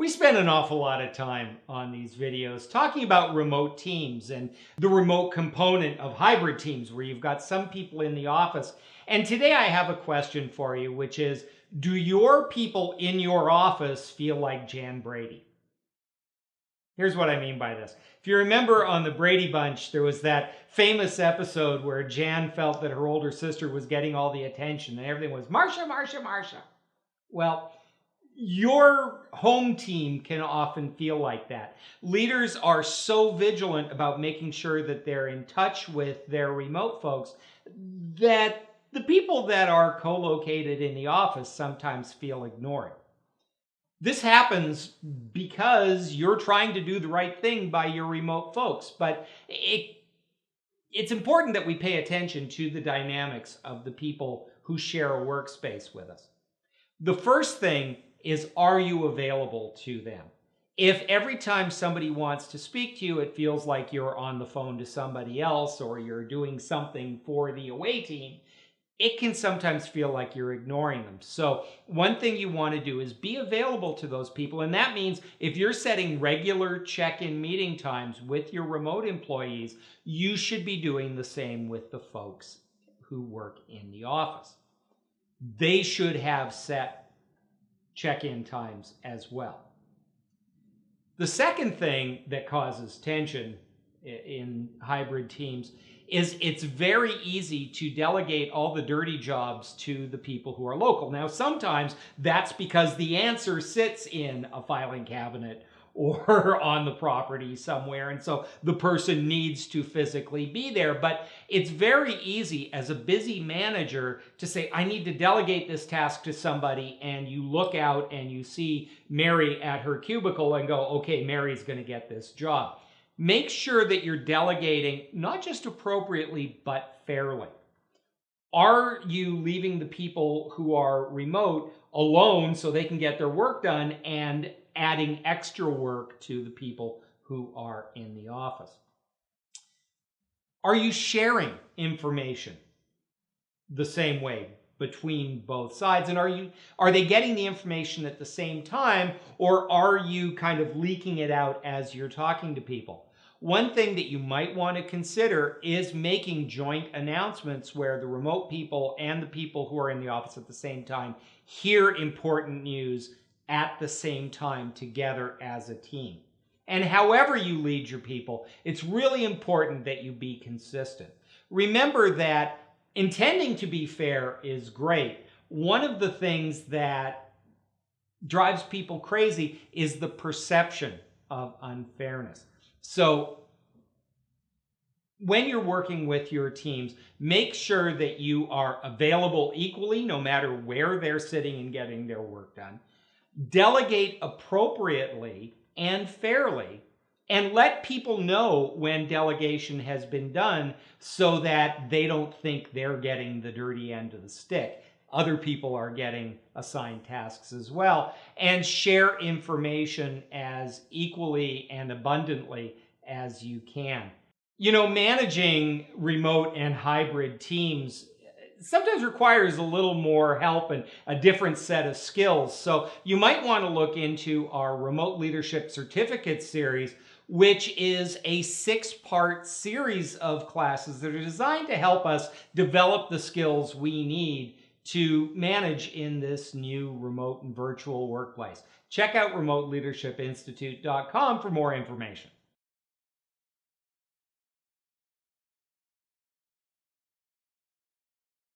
We spend an awful lot of time on these videos talking about remote teams and the remote component of hybrid teams where you've got some people in the office. And today I have a question for you, which is, do your people in your office feel like Jan Brady? Here's what I mean by this. If you remember on the Brady Bunch, there was that famous episode where Jan felt that her older sister was getting all the attention and everything was, Marcia, Marcia, Marcia. Well, your home team can often feel like that. Leaders are so vigilant about making sure that they're in touch with their remote folks that the people that are co-located in the office sometimes feel ignored. This happens because you're trying to do the right thing by your remote folks, but it's important that we pay attention to the dynamics of the people who share a workspace with us. The first thing is, are you available to them? If every time somebody wants to speak to you, it feels like you're on the phone to somebody else or you're doing something for the away team, it can sometimes feel like you're ignoring them. So one thing you want to do is be available to those people. And that means if you're setting regular check-in meeting times with your remote employees, you should be doing the same with the folks who work in the office. They should have set check-in times as well. The second thing that causes tension in hybrid teams is it's very easy to delegate all the dirty jobs to the people who are local. Now, sometimes that's because the answer sits in a filing cabinet or on the property somewhere, and so the person needs to physically be there. But it's very easy as a busy manager to say, I need to delegate this task to somebody, and you look out and you see Mary at her cubicle and go, okay, Mary's going to get this job. Make sure that you're delegating not just appropriately, but fairly. Are you leaving the people who are remote alone so they can get their work done and adding extra work to the people who are in the office? Are you sharing information the same way between both sides? And are they getting the information at the same time, or are you kind of leaking it out as you're talking to people? One thing that you might want to consider is making joint announcements where the remote people and the people who are in the office at the same time hear important news at the same time together as a team. And however you lead your people, it's really important that you be consistent. Remember that intending to be fair is great. One of the things that drives people crazy is the perception of unfairness. So when you're working with your teams, make sure that you are available equally no matter where they're sitting and getting their work done. Delegate appropriately and fairly, and let people know when delegation has been done so that they don't think they're getting the dirty end of the stick. Other people are getting assigned tasks as well, and share information as equally and abundantly as you can. You know, managing remote and hybrid teams sometimes requires a little more help and a different set of skills. So you might want to look into our Remote Leadership Certificate series, which is a 6-part series of classes that are designed to help us develop the skills we need to manage in this new remote and virtual workplace. Check out remoteleadershipinstitute.com for more information.